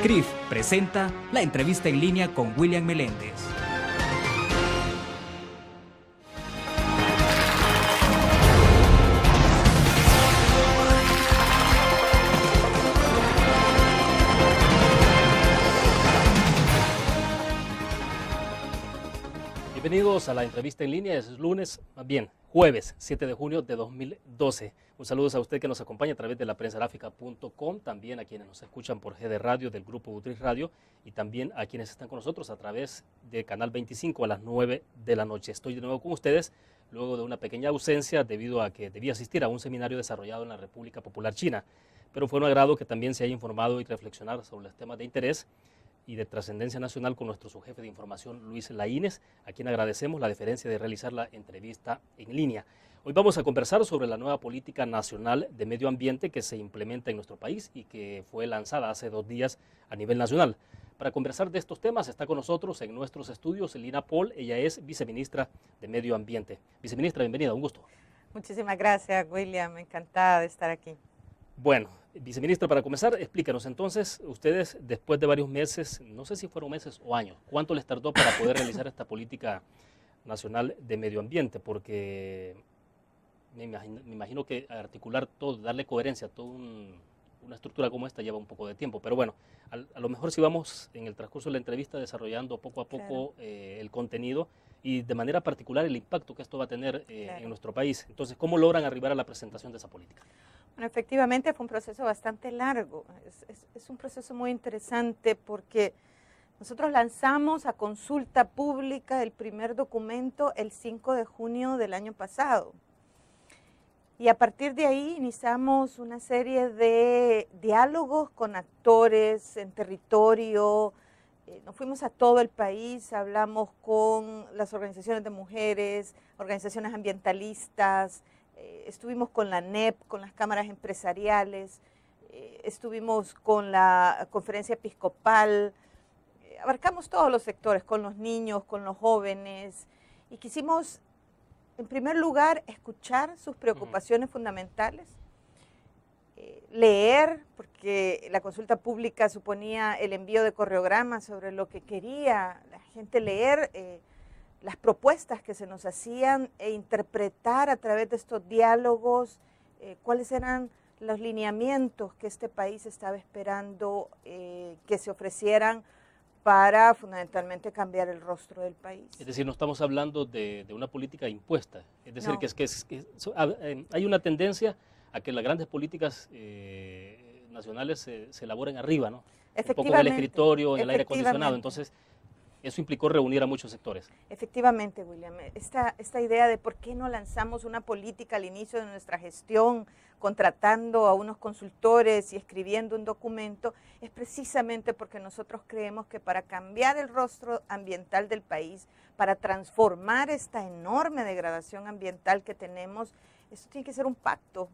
CRIF presenta la entrevista en línea con William Meléndez. Bienvenidos a la entrevista en línea, es lunes, jueves 7 de junio de 2012. Un saludo a usted que nos acompaña a través de la prensagráfica.com, también a quienes nos escuchan por GD Radio del grupo Utris Radio y también a quienes están con nosotros a través de Canal 25 a las 9 de la noche. Estoy de nuevo con ustedes luego de una pequeña ausencia debido a que debía asistir a un seminario desarrollado en la República Popular China, pero fue un agrado que también se haya informado y reflexionar sobre los temas de interés y de trascendencia nacional con nuestro subjefe de información, Luis Laínez, a quien agradecemos la deferencia de realizar la entrevista en línea. Hoy vamos a conversar sobre la nueva política nacional de medio ambiente que se implementa en nuestro país y que fue lanzada hace 2 días a nivel nacional. Para conversar de estos temas está con nosotros en nuestros estudios Lina Paul, ella es viceministra de Medio Ambiente. Viceministra, bienvenida, un gusto. Muchísimas gracias, William, encantada de estar aquí. Bueno, viceministra, para comenzar, explícanos entonces, ustedes después de varios meses, no sé si fueron meses o años, ¿cuánto les tardó para poder realizar esta política nacional de medio ambiente? Porque me imagino que articular todo, darle coherencia a toda una estructura como esta lleva un poco de tiempo, pero bueno, a lo mejor si vamos en el transcurso de la entrevista desarrollando poco a poco el contenido y de manera particular el impacto que esto va a tener en nuestro país. Entonces, ¿cómo logran arribar a la presentación de esa política? Bueno, efectivamente fue un proceso bastante largo, es un proceso muy interesante porque nosotros lanzamos a consulta pública el primer documento el 5 de junio del año pasado y a partir de ahí iniciamos una serie de diálogos con actores en territorio, nos fuimos a todo el país, hablamos con las organizaciones de mujeres, organizaciones ambientalistas, estuvimos con la NEP, con las cámaras empresariales, estuvimos con la conferencia episcopal, abarcamos todos los sectores, con los niños, con los jóvenes, y quisimos, en primer lugar, escuchar sus preocupaciones fundamentales, leer, porque la consulta pública suponía el envío de correogramas sobre lo que quería la gente leer, las propuestas que se nos hacían e interpretar a través de estos diálogos cuáles eran los lineamientos que este país estaba esperando que se ofrecieran para fundamentalmente cambiar el rostro del país. Es decir, no estamos hablando de una política impuesta, es decir, no. Hay una tendencia a que las grandes políticas nacionales se elaboren arriba, ¿no? Un poco en el escritorio, en el aire acondicionado, entonces eso implicó reunir a muchos sectores. Efectivamente, William, esta idea de por qué no lanzamos una política al inicio de nuestra gestión, contratando a unos consultores y escribiendo un documento, es precisamente porque nosotros creemos que para cambiar el rostro ambiental del país, para transformar esta enorme degradación ambiental que tenemos, esto tiene que ser un pacto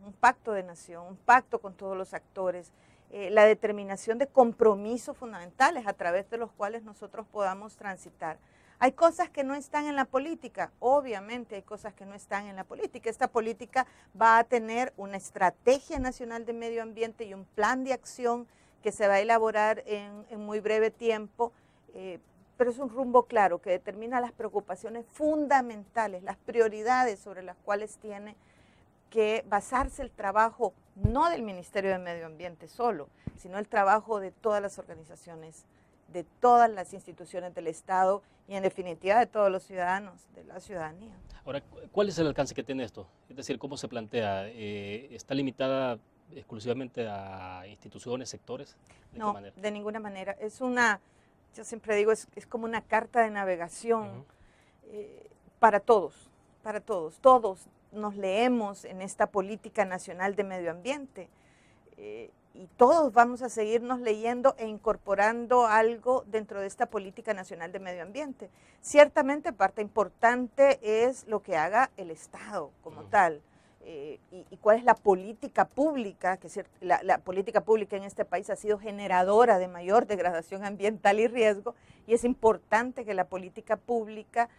de nación, un pacto con todos los actores, la determinación de compromisos fundamentales a través de los cuales nosotros podamos transitar. Hay cosas que no están en la política, obviamente hay cosas que no están en la política. Esta política va a tener una estrategia nacional de medio ambiente y un plan de acción que se va a elaborar en muy breve tiempo, pero es un rumbo claro que determina las preocupaciones fundamentales, las prioridades sobre las cuales tiene que basarse el trabajo no del Ministerio de Medio Ambiente solo, sino el trabajo de todas las organizaciones, de todas las instituciones del Estado y en definitiva de todos los ciudadanos, de la ciudadanía. Ahora, ¿cuál es el alcance que tiene esto? Es decir, ¿cómo se plantea? ¿Está limitada exclusivamente a instituciones, sectores? ¿De no, qué manera? De ninguna manera. Yo siempre digo, es como una carta de navegación para todos, todos nos leemos en esta política nacional de medio ambiente y todos vamos a seguirnos leyendo e incorporando algo dentro de esta política nacional de medio ambiente. Ciertamente parte importante es lo que haga el Estado como tal y cuál es la política pública, que la política pública en este país ha sido generadora de mayor degradación ambiental y riesgo y es importante que la política pública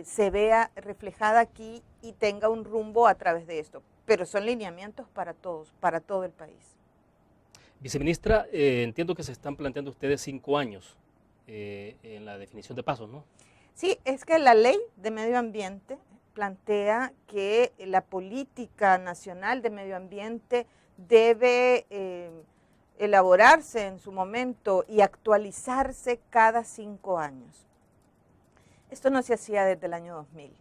se vea reflejada aquí y tenga un rumbo a través de esto, pero son lineamientos para todos, para todo el país. Viceministra, entiendo que se están planteando ustedes 5 años en la definición de pasos, ¿no? Sí, es que la ley de medio ambiente plantea que la política nacional de medio ambiente debe elaborarse en su momento y actualizarse cada 5 años. Esto no se hacía desde el año 2000.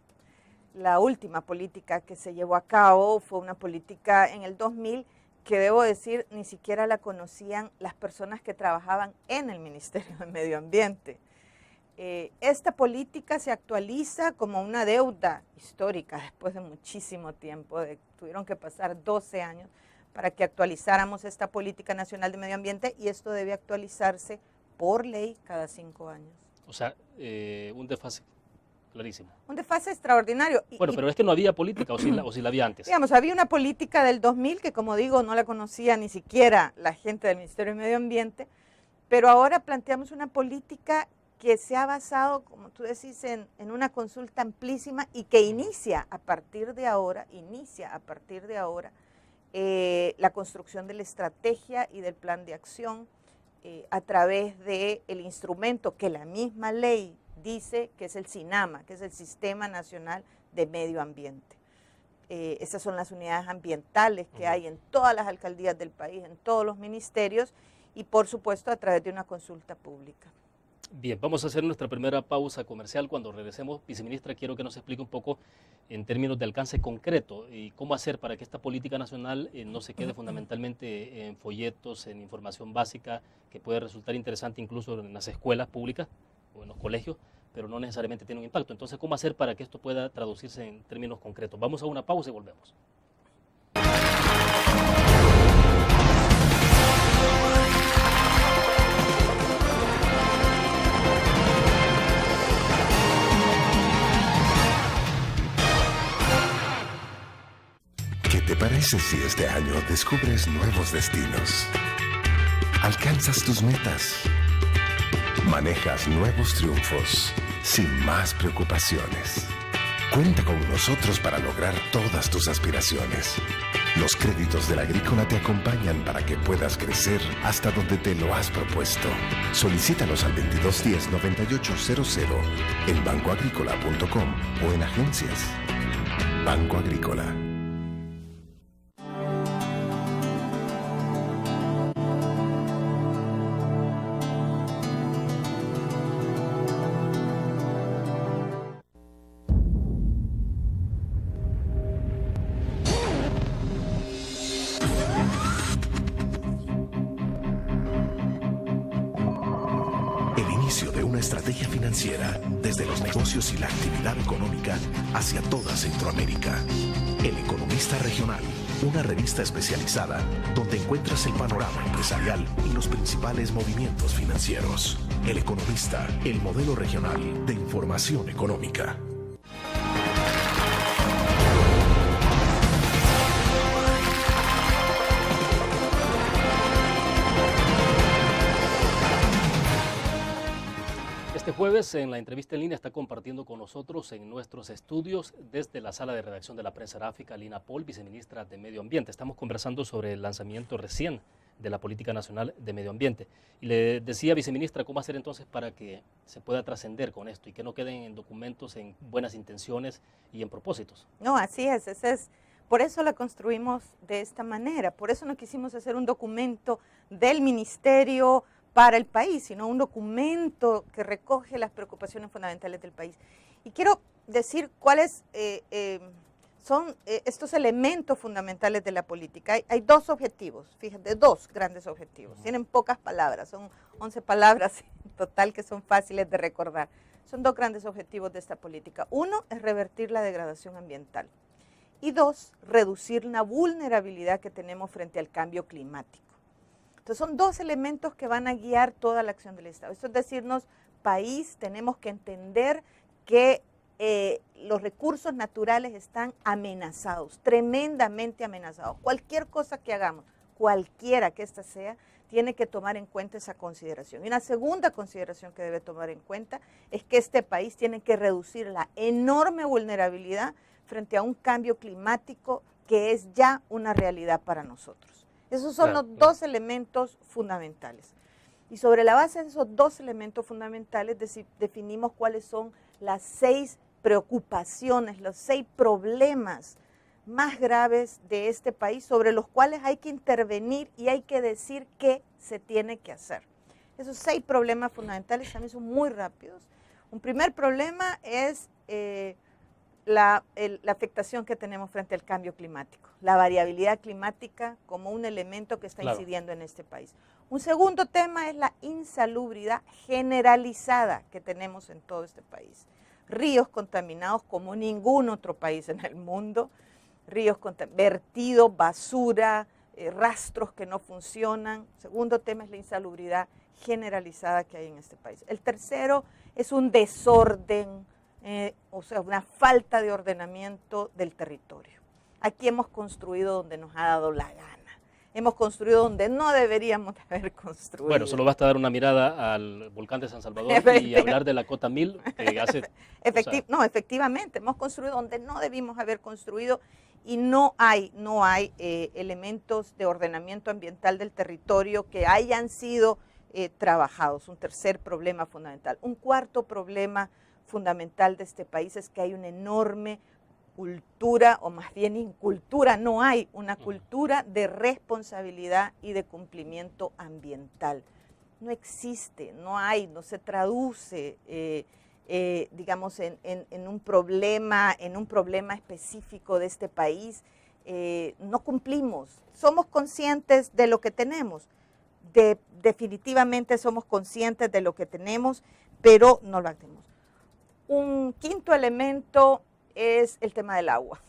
La última política que se llevó a cabo fue una política en el 2000 que, debo decir, ni siquiera la conocían las personas que trabajaban en el Ministerio de Medio Ambiente. Esta política se actualiza como una deuda histórica después de muchísimo tiempo, tuvieron que pasar 12 años para que actualizáramos esta política nacional de medio ambiente, y esto debe actualizarse por ley cada 5 años. O sea, un desfase clarísimo. Un desfase extraordinario. Bueno, pero es que no había política, o si la había antes. Digamos, había una política del 2000 que, como digo, no la conocía ni siquiera la gente del Ministerio de Medio Ambiente, pero ahora planteamos una política que se ha basado, como tú decís, en una consulta amplísima y que inicia a partir de ahora la construcción de la estrategia y del plan de acción a través del instrumento que la misma ley dice que es el SINAMA, que es el Sistema Nacional de Medio Ambiente. Esas son las unidades ambientales que hay en todas las alcaldías del país, en todos los ministerios, y por supuesto a través de una consulta pública. Bien, vamos a hacer nuestra primera pausa comercial. Cuando regresemos, viceministra, quiero que nos explique un poco en términos de alcance concreto y cómo hacer para que esta política nacional no se quede fundamentalmente en folletos, en información básica, que puede resultar interesante incluso en las escuelas públicas o en los colegios, pero no necesariamente tiene un impacto. Entonces, ¿cómo hacer para que esto pueda traducirse en términos concretos? Vamos a una pausa y volvemos. ¿Qué te parece si este año descubres nuevos destinos? Alcanzas tus metas. Manejas nuevos triunfos sin más preocupaciones. Cuenta con nosotros para lograr todas tus aspiraciones. Los créditos de la Agrícola te acompañan para que puedas crecer hasta donde te lo has propuesto. Solicítalos al 2210-9800 en bancoagricola.com o en agencias. Banco Agrícola. De una estrategia financiera desde los negocios y la actividad económica hacia toda Centroamérica. El Economista Regional, una revista especializada donde encuentras el panorama empresarial y los principales movimientos financieros. El Economista, el modelo regional de información económica. Este jueves en la entrevista en línea está compartiendo con nosotros en nuestros estudios desde la sala de redacción de la prensa gráfica Lina Pohl, viceministra de Medio Ambiente. Estamos conversando sobre el lanzamiento recién de la Política Nacional de Medio Ambiente. Y le decía, viceministra, ¿cómo hacer entonces para que se pueda trascender con esto y que no queden en documentos, en buenas intenciones y en propósitos? No, así es, por eso la construimos de esta manera, por eso no quisimos hacer un documento del ministerio para el país, sino un documento que recoge las preocupaciones fundamentales del país. Y quiero decir cuáles son estos elementos fundamentales de la política. Hay dos objetivos, fíjate, dos grandes objetivos. Tienen pocas palabras, son 11 palabras en total que son fáciles de recordar. Son dos grandes objetivos de esta política. Uno es revertir la degradación ambiental. Y dos, reducir la vulnerabilidad que tenemos frente al cambio climático. Entonces son dos elementos que van a guiar toda la acción del Estado. Esto es decirnos, país, tenemos que entender que los recursos naturales están amenazados, tremendamente amenazados. Cualquier cosa que hagamos, cualquiera que ésta sea, tiene que tomar en cuenta esa consideración. Y una segunda consideración que debe tomar en cuenta es que este país tiene que reducir la enorme vulnerabilidad frente a un cambio climático que es ya una realidad para nosotros. Esos son Claro, los claro. dos elementos fundamentales. Y sobre la base de esos dos elementos fundamentales definimos cuáles son las 6 preocupaciones, los 6 problemas más graves de este país sobre los cuales hay que intervenir y hay que decir qué se tiene que hacer. Esos 6 problemas fundamentales también son muy rápidos. Un primer problema es la afectación que tenemos frente al cambio climático, la variabilidad climática como un elemento que está Claro. incidiendo en este país. Un segundo tema es la insalubridad generalizada que tenemos en todo este país. Ríos contaminados como ningún otro país en el mundo, ríos vertidos, basura, rastros que no funcionan. Segundo tema es la insalubridad generalizada que hay en este país. El tercero es un desorden, o sea, una falta de ordenamiento del territorio. Aquí hemos construido donde nos ha dado la gana. Hemos construido donde no deberíamos de haber construido. Bueno, solo basta dar una mirada al volcán de San Salvador y hablar de la cota 1000 que hace... No, efectivamente, hemos construido donde no debimos haber construido y no hay elementos de ordenamiento ambiental del territorio que hayan sido trabajados. Un tercer problema fundamental. Un cuarto problema fundamental de este país es que hay una enorme cultura, o más bien incultura, no hay una cultura de responsabilidad y de cumplimiento ambiental. No existe, no se traduce, digamos, en un problema específico de este país. No cumplimos, somos conscientes de lo que tenemos, definitivamente somos conscientes de lo que tenemos, pero no lo hacemos. Un quinto elemento es el tema del agua.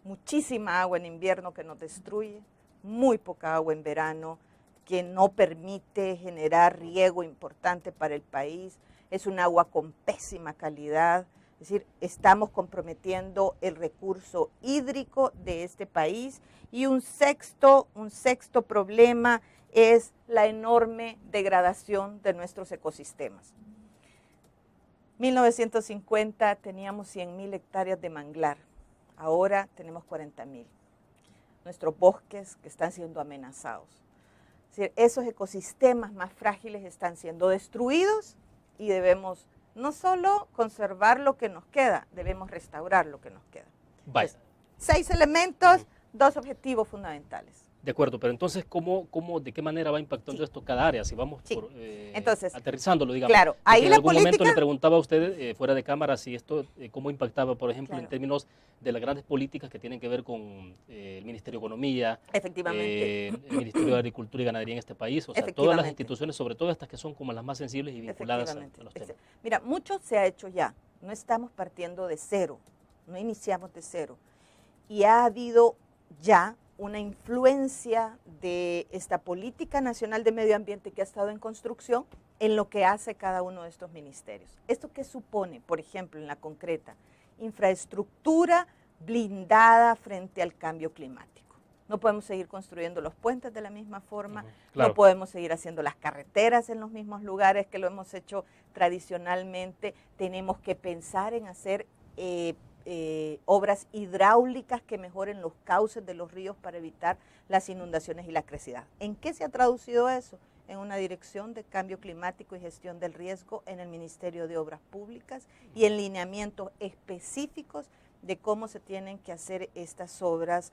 Muchísima agua en invierno que nos destruye, muy poca agua en verano que no permite generar riego importante para el país. Es un agua con pésima calidad, es decir, estamos comprometiendo el recurso hídrico de este país. Y un sexto problema es la enorme degradación de nuestros ecosistemas. 1950 teníamos 100.000 hectáreas de manglar, ahora tenemos 40.000. Nuestros bosques que están siendo amenazados. Es decir, esos ecosistemas más frágiles están siendo destruidos y debemos no solo conservar lo que nos queda, debemos restaurar lo que nos queda. Vaya. Entonces, 6 elementos, 2 objetivos fundamentales. De acuerdo, pero entonces, ¿de qué manera va impactando esto cada área? Si vamos por, entonces, aterizándolo, digamos. Claro, ahí en la algún política... momento le preguntaba a usted, fuera de cámara, si esto, cómo impactaba, por ejemplo, Claro. en términos de las grandes políticas que tienen que ver con el Ministerio de Economía, Efectivamente. el Ministerio de Agricultura y Ganadería en este país, o sea, todas las Efectivamente. instituciones, sobre todo estas que son como las más sensibles y vinculadas a los temas. Mira, mucho se ha hecho ya, no estamos partiendo de cero, no iniciamos de cero. Y ha habido ya una influencia de esta política nacional de medio ambiente que ha estado en construcción en lo que hace cada uno de estos ministerios. ¿Esto qué supone, por ejemplo, en la concreta? Infraestructura blindada frente al cambio climático. No podemos seguir construyendo los puentes de la misma forma, Claro. no podemos seguir haciendo las carreteras en los mismos lugares que lo hemos hecho tradicionalmente. Tenemos que pensar en hacer obras hidráulicas que mejoren los cauces de los ríos para evitar las inundaciones y la crecida. ¿En qué se ha traducido eso? En una dirección de cambio climático y gestión del riesgo en el Ministerio de Obras Públicas y en lineamientos específicos de cómo se tienen que hacer estas obras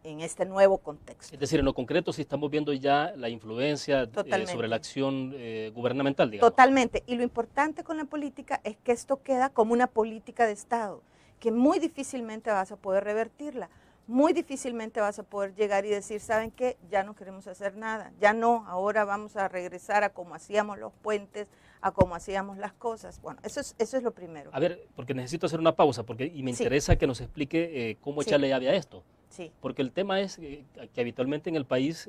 en este nuevo contexto. Es decir, en lo concreto, si estamos viendo ya la influencia sobre la acción gubernamental, digamos. Totalmente. Y lo importante con la política es que esto queda como una política de Estado, que muy difícilmente vas a poder revertirla. Muy difícilmente vas a poder llegar y decir, ¿saben qué? Ya no queremos hacer nada. Ya no, ahora vamos a regresar a cómo hacíamos los puentes, a cómo hacíamos las cosas. Bueno, eso es lo primero. A ver, porque necesito hacer una pausa y me interesa que nos explique cómo echarle llave a esto. Sí. Porque el tema es que habitualmente en el país,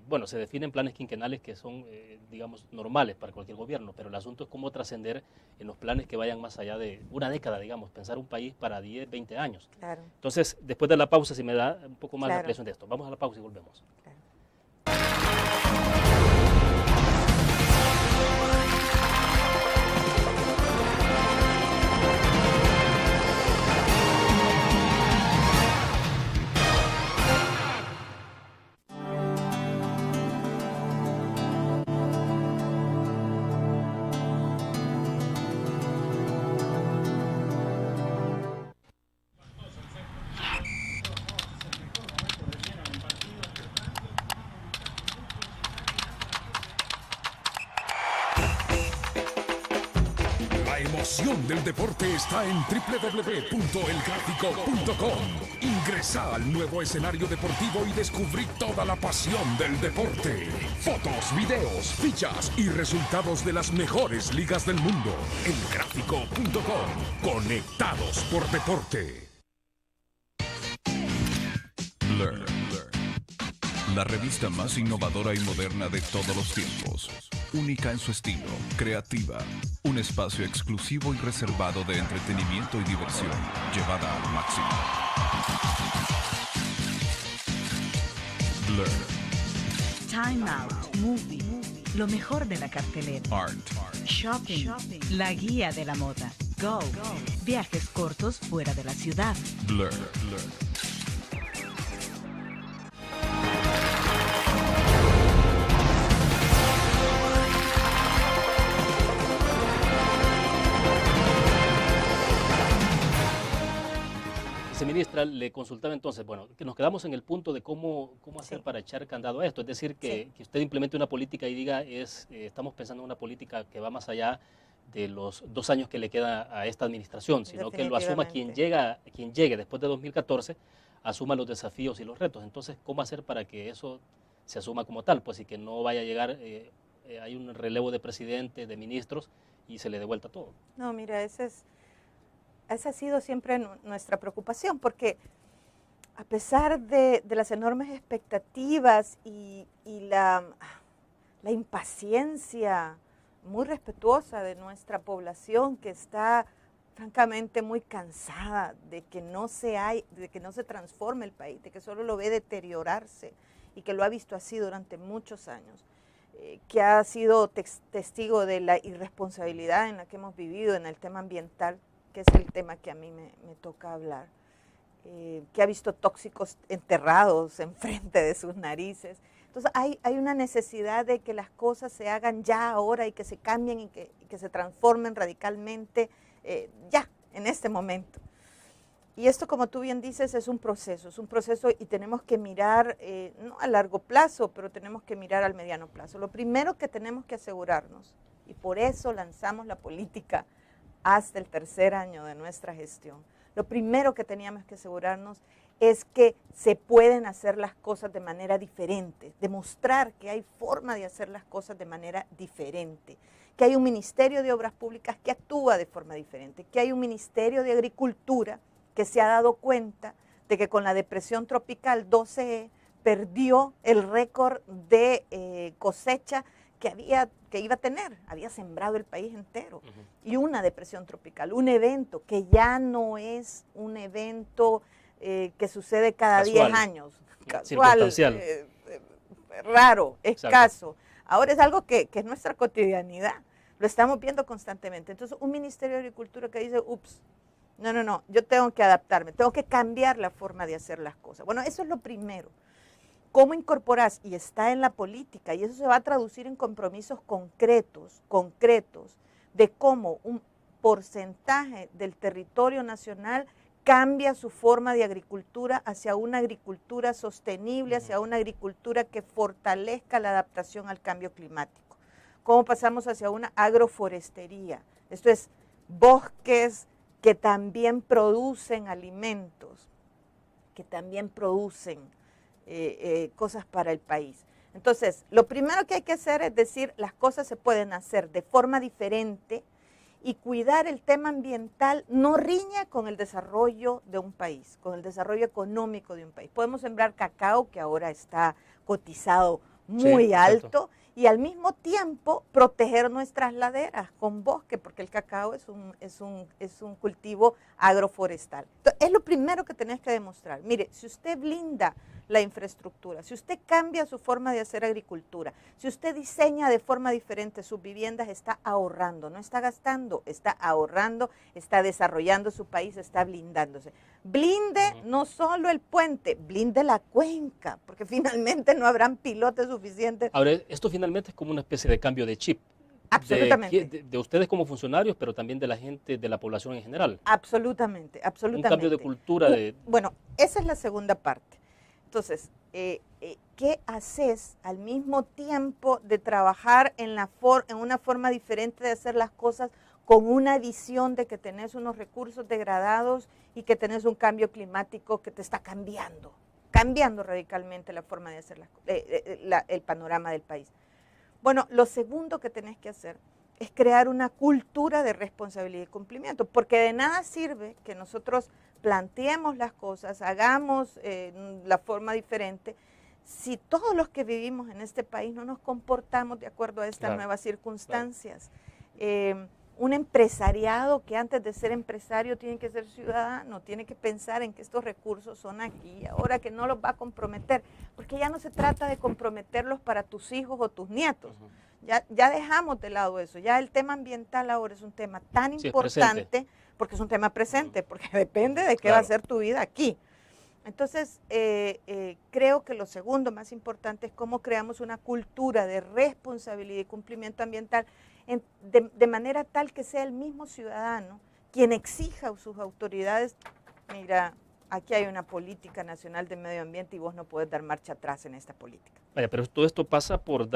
bueno, se definen planes quinquenales que son, digamos, normales para cualquier gobierno, pero el asunto es cómo trascender en los planes que vayan más allá de una década, digamos, pensar un país para 10, 20 años. Claro. Entonces, después de la pausa, si me da un poco más de Claro. ampliación de esto. Vamos a la pausa y volvemos. Claro. pasión del deporte está en www.elgráfico.com. Ingresa al nuevo escenario deportivo y descubrí toda la pasión del deporte. Fotos, videos, fichas y resultados de las mejores ligas del mundo. Elgráfico.com. Conectados por deporte. Blur. La revista más innovadora y moderna de todos los tiempos. Única en su estilo, creativa. Un espacio exclusivo y reservado de entretenimiento y diversión, llevada al máximo. Blur. Time Out, Movie, lo mejor de la cartelera. Art. Shopping, la guía de la moda. Go, viajes cortos fuera de la ciudad. Blur. Viceministra, le consultaba entonces, bueno, que nos quedamos en el punto de cómo hacer para echar candado a esto, es decir, que usted implemente una política y diga, estamos pensando en una política que va más allá de los 2 años que le queda a esta administración, sino que lo asuma quien llegue después de 2014, asuma los desafíos y los retos. Entonces, ¿cómo hacer para que eso se asuma como tal? Pues y que no vaya a llegar, hay un relevo de presidente, de ministros y se le dé vuelta todo. No, mira, esa ha sido siempre nuestra preocupación, porque a pesar de las enormes expectativas y la impaciencia muy respetuosa de nuestra población, que está francamente muy cansada de que no se transforme el país, de que solo lo ve deteriorarse y que lo ha visto así durante muchos años, que ha sido testigo de la irresponsabilidad en la que hemos vivido en el tema ambiental, que es el tema que a mí me toca hablar, que ha visto tóxicos enterrados enfrente de sus narices. Entonces hay una necesidad de que las cosas se hagan ya ahora y que se cambien y que se transformen radicalmente ya, en este momento. Y esto, como tú bien dices, es un proceso y tenemos que mirar, no a largo plazo, pero tenemos que mirar al mediano plazo. Lo primero que tenemos que asegurarnos, y por eso lanzamos la política hasta el 3er año de nuestra gestión, lo primero que teníamos que asegurarnos es que se pueden hacer las cosas de manera diferente, demostrar que hay forma de hacer las cosas de manera diferente, que hay un Ministerio de Obras Públicas que actúa de forma diferente, que hay un Ministerio de Agricultura que se ha dado cuenta de que con la depresión tropical 12E perdió el récord de cosecha que iba a tener, había sembrado el país entero, y una depresión tropical, un evento que ya no es un evento que sucede cada 10 años, casual, raro, escaso. Ahora es algo que es nuestra cotidianidad, lo estamos viendo constantemente. Entonces, un Ministerio de Agricultura que dice, ups, no, yo tengo que adaptarme, tengo que cambiar la forma de hacer las cosas. Bueno, eso es lo primero. ¿Cómo incorporas? Y está en la política, y eso se va a traducir en compromisos concretos, de cómo un porcentaje del territorio nacional cambia su forma de agricultura hacia una agricultura sostenible, hacia una agricultura que fortalezca la adaptación al cambio climático. ¿Cómo pasamos hacia una agroforestería? Esto es, bosques que también producen alimentos, que también producen cosas para el país. Entonces, lo primero que hay que hacer es decir, las cosas se pueden hacer de forma diferente, y cuidar el tema ambiental no riña con el desarrollo de un país, con el desarrollo económico de un país. Podemos sembrar cacao, que ahora está cotizado muy alto, y al mismo tiempo proteger nuestras laderas con bosque, porque el cacao es un cultivo agroforestal. Entonces, es lo primero que tenés que demostrar. Mire, si usted blinda la infraestructura, si usted cambia su forma de hacer agricultura, si usted diseña de forma diferente sus viviendas, está ahorrando, no está gastando, está ahorrando, está desarrollando su país, está blindándose. Blinde no solo el puente, blinde la cuenca, porque finalmente no habrán pilotes suficientes. Ahora, esto finalmente es como una especie de cambio de chip. Absolutamente. De ustedes como funcionarios, pero también de la gente, de la población en general. Absolutamente. Un cambio de cultura. Bueno, esa es la segunda parte. Entonces, ¿qué haces al mismo tiempo de trabajar en una forma diferente de hacer las cosas con una visión de que tenés unos recursos degradados y que tenés un cambio climático que te está cambiando radicalmente la forma de hacer el panorama del país. Bueno, lo segundo que tenés que hacer es crear una cultura de responsabilidad y cumplimiento, porque de nada sirve que nosotros planteemos las cosas, hagamos la forma diferente, si todos los que vivimos en este país no nos comportamos de acuerdo a estas nuevas circunstancias. Un empresariado que antes de ser empresario tiene que ser ciudadano, tiene que pensar en que estos recursos son aquí, ahora que no los va a comprometer, porque ya no se trata de comprometerlos para tus hijos o tus nietos. Ya dejamos de lado eso, ya el tema ambiental ahora es un tema tan importante, porque es un tema presente, porque depende de qué va a ser tu vida aquí. Entonces, creo que lo segundo más importante es cómo creamos una cultura de responsabilidad y cumplimiento ambiental de manera tal que sea el mismo ciudadano quien exija a sus autoridades, mira, aquí hay una política nacional de medio ambiente y vos no podés dar marcha atrás en esta política. Vaya, pero todo esto pasa por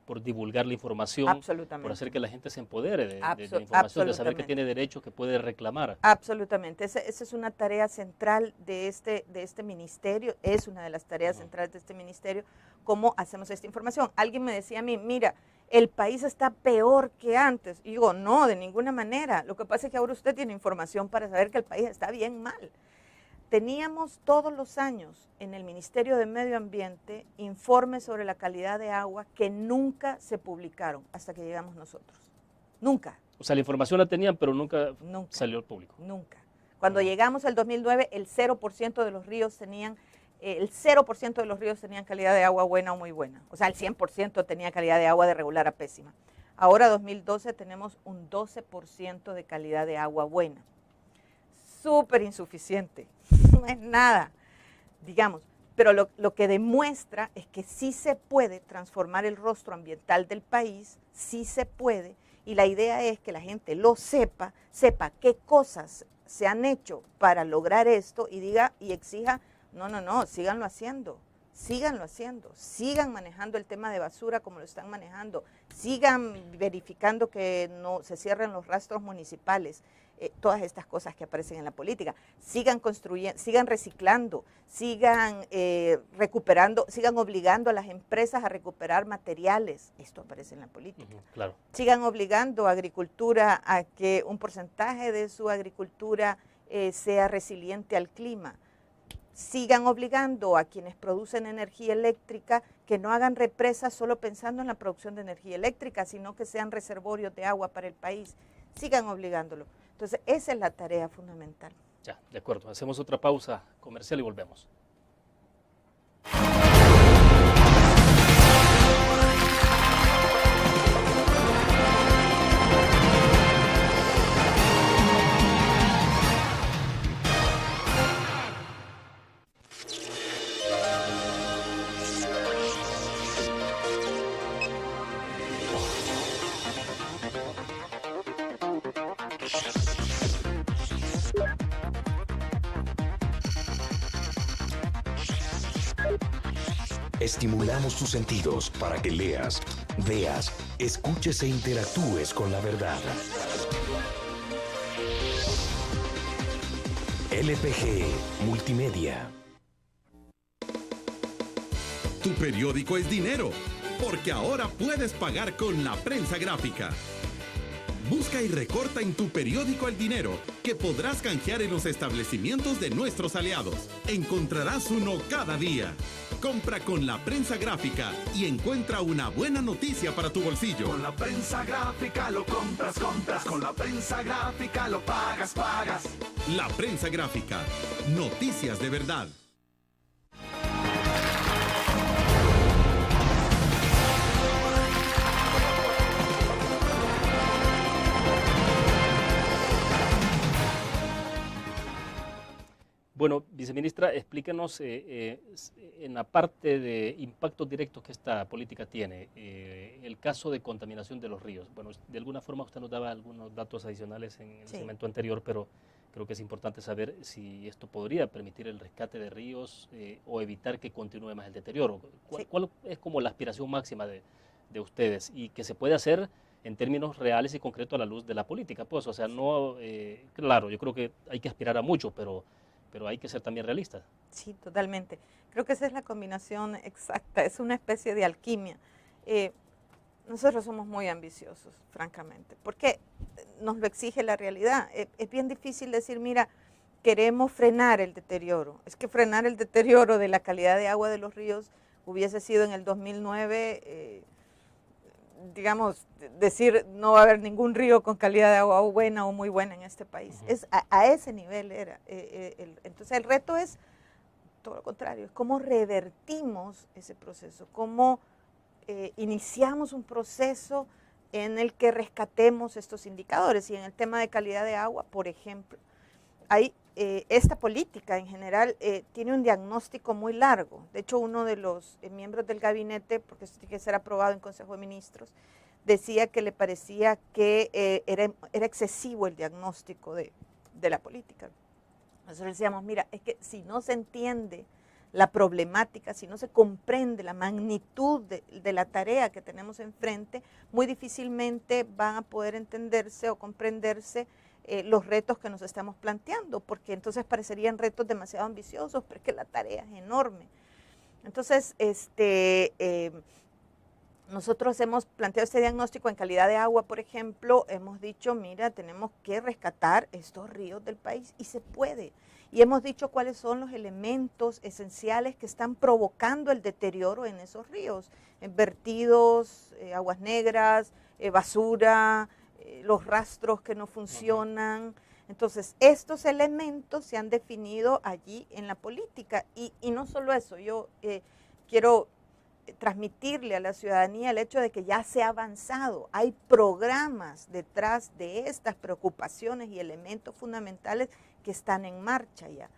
por divulgar la información, por hacer que la gente se empodere de la información, de saber que tiene derechos, que puede reclamar. Absolutamente, esa es una tarea central de este ministerio, es una de las tareas centrales de este ministerio, cómo hacemos esta información. Alguien me decía a mí, mira, el país está peor que antes. Y digo, no, de ninguna manera. Lo que pasa es que ahora usted tiene información para saber que el país está bien mal. Teníamos todos los años en el Ministerio de Medio Ambiente informes sobre la calidad de agua que nunca se publicaron hasta que llegamos nosotros. Nunca. O sea, la información la tenían, pero nunca salió al público. Nunca. Cuando llegamos al 2009, el 0% de los ríos tenían calidad de agua buena o muy buena. O sea, el 100% tenía calidad de agua de regular a pésima. Ahora, 2012, tenemos un 12% de calidad de agua buena. Súper insuficiente, no es nada, digamos, pero lo que demuestra es que sí se puede transformar el rostro ambiental del país, sí se puede, y la idea es que la gente lo sepa qué cosas se han hecho para lograr esto y diga y exija, no, síganlo haciendo, sigan manejando el tema de basura como lo están manejando, sigan verificando que no se cierren los rastros municipales, todas estas cosas que aparecen en la política, sigan construyendo, sigan reciclando, sigan recuperando, sigan obligando a las empresas a recuperar materiales, esto aparece en la política, claro. Sigan obligando a agricultura a que un porcentaje de su agricultura sea resiliente al clima, sigan obligando a quienes producen energía eléctrica que no hagan represas solo pensando en la producción de energía eléctrica, sino que sean reservorios de agua para el país, sigan obligándolo. Entonces, esa es la tarea fundamental. Ya, de acuerdo. Hacemos otra pausa comercial y volvemos. Estimulamos tus sentidos para que leas, veas, escuches e interactúes con la verdad. LPG Multimedia. Tu periódico es dinero, porque ahora puedes pagar con la prensa gráfica. Busca y recorta en tu periódico el dinero, que podrás canjear en los establecimientos de nuestros aliados. Encontrarás uno cada día. Compra con la prensa gráfica y encuentra una buena noticia para tu bolsillo. Con la prensa gráfica lo compras. Con la prensa gráfica lo pagas. La prensa gráfica. Noticias de verdad. Bueno, viceministra, explíquenos en la parte de impactos directos que esta política tiene, el caso de contaminación de los ríos. Bueno, de alguna forma usted nos daba algunos datos adicionales en el segmento anterior, pero creo que es importante saber si esto podría permitir el rescate de ríos o evitar que continúe más el deterioro. ¿Cuál es como la aspiración máxima de ustedes y que se puede hacer en términos reales y concretos a la luz de la política. Pues, o sea, no, claro, yo creo que hay que aspirar a mucho, pero hay que ser también realistas. Sí, totalmente. Creo que esa es la combinación exacta, es una especie de alquimia. Nosotros somos muy ambiciosos, francamente, porque nos lo exige la realidad. Es bien difícil decir, mira, queremos frenar el deterioro. Es que frenar el deterioro de la calidad de agua de los ríos hubiese sido en el 2009, digamos, decir no va a haber ningún río con calidad de agua buena o muy buena en este país. Es a ese nivel era. Entonces el reto es todo lo contrario, es cómo revertimos ese proceso, cómo iniciamos un proceso en el que rescatemos estos indicadores. Y en el tema de calidad de agua, por ejemplo, hay esta política en general tiene un diagnóstico muy largo. De hecho, uno de los miembros del gabinete, porque esto tiene que ser aprobado en Consejo de Ministros, decía que le parecía que era excesivo el diagnóstico de la política. Nosotros decíamos, mira, es que si no se entiende la problemática, si no se comprende la magnitud de la tarea que tenemos enfrente, muy difícilmente van a poder entenderse o comprenderse los retos que nos estamos planteando, porque entonces parecerían retos demasiado ambiciosos, pero es que la tarea es enorme. Entonces, nosotros hemos planteado este diagnóstico en calidad de agua, por ejemplo, hemos dicho, mira, tenemos que rescatar estos ríos del país, y se puede. Y hemos dicho cuáles son los elementos esenciales que están provocando el deterioro en esos ríos, vertidos, aguas negras, basura, los rastros que no funcionan. Entonces, estos elementos se han definido allí en la política. Y no solo eso, yo quiero transmitirle a la ciudadanía el hecho de que ya se ha avanzado. Hay programas detrás de estas preocupaciones y elementos fundamentales que están en marcha ya.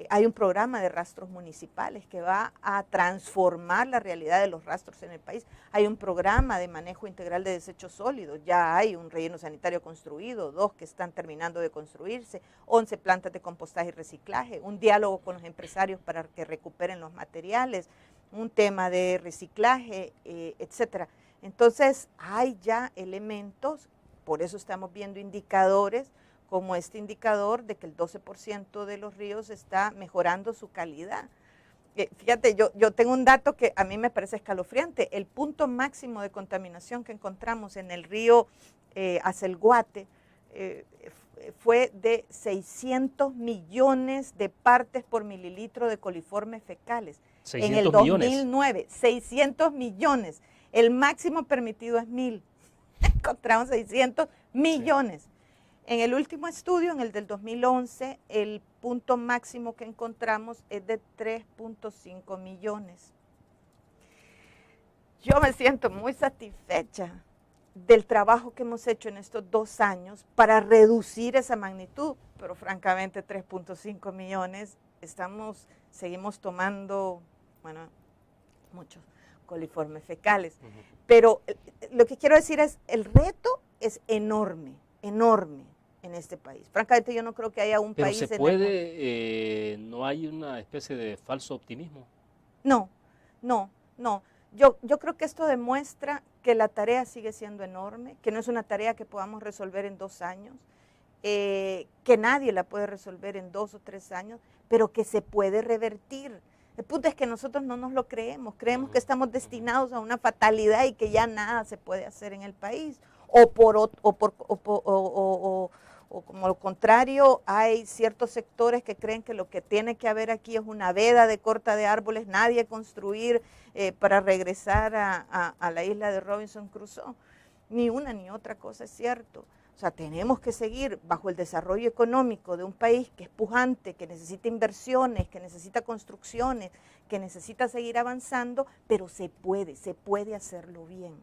Hay un programa de rastros municipales que va a transformar la realidad de los rastros en el país. Hay un programa de manejo integral de desechos sólidos. Ya hay un relleno sanitario construido, 2 que están terminando de construirse, 11 plantas de compostaje y reciclaje, un diálogo con los empresarios para que recuperen los materiales, un tema de reciclaje, etcétera. Entonces, hay ya elementos, por eso estamos viendo indicadores, como este indicador de que el 12% de los ríos está mejorando su calidad. Fíjate, yo tengo un dato que a mí me parece escalofriante. El punto máximo de contaminación que encontramos en el río Acelguate fue de 600 millones de partes por mililitro de coliformes fecales. En el 2009, 600 millones. El máximo permitido es 1000. Encontramos 600 millones. Sí. En el último estudio, en el del 2011, el punto máximo que encontramos es de 3.5 millones. Yo me siento muy satisfecha del trabajo que hemos hecho en estos 2 años para reducir esa magnitud, pero francamente 3.5 millones, seguimos tomando, bueno, muchos coliformes fecales. Pero lo que quiero decir es, el reto es enorme, enorme en este país. Francamente, yo no creo que haya un país... Pero se puede, ¿no hay una especie de falso optimismo? No. Yo creo que esto demuestra que la tarea sigue siendo enorme, que no es una tarea que podamos resolver en 2 años, que nadie la puede resolver en 2 o 3 años, pero que se puede revertir. El punto es que nosotros no nos lo creemos que estamos destinados a una fatalidad y que ya nada se puede hacer en el país. O como lo contrario, hay ciertos sectores que creen que lo que tiene que haber aquí es una veda de corta de árboles, nadie construir para regresar a la isla de Robinson Crusoe. Ni una ni otra cosa es cierto. O sea, tenemos que seguir bajo el desarrollo económico de un país que es pujante, que necesita inversiones, que necesita construcciones, que necesita seguir avanzando, pero se puede hacerlo bien.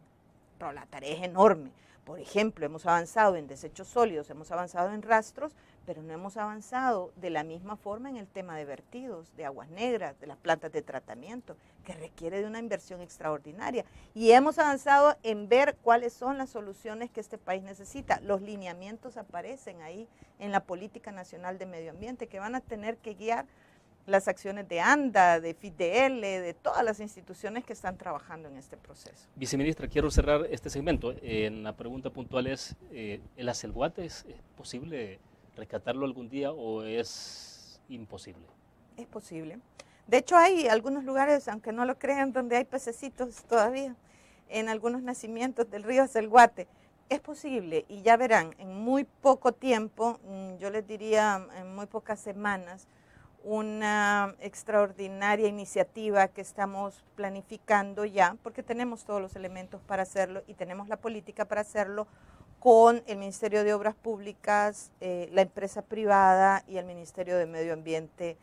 Pero la tarea es enorme. Por ejemplo, hemos avanzado en desechos sólidos, hemos avanzado en rastros, pero no hemos avanzado de la misma forma en el tema de vertidos, de aguas negras, de las plantas de tratamiento, que requiere de una inversión extraordinaria. Y hemos avanzado en ver cuáles son las soluciones que este país necesita. Los lineamientos aparecen ahí en la Política Nacional de Medio Ambiente, que van a tener que guiar las acciones de ANDA, de FIDL, de todas las instituciones que están trabajando en este proceso. Viceministra, quiero cerrar este segmento. La pregunta puntual es, ¿el acelguate es posible rescatarlo algún día o es imposible? Es posible. De hecho, hay algunos lugares, aunque no lo crean, donde hay pececitos todavía, en algunos nacimientos del río Acelguate. Es posible y ya verán, en muy poco tiempo, yo les diría en muy pocas semanas, una extraordinaria iniciativa que estamos planificando ya, porque tenemos todos los elementos para hacerlo y tenemos la política para hacerlo, con el Ministerio de Obras Públicas, la empresa privada y el Ministerio de Medio Ambiente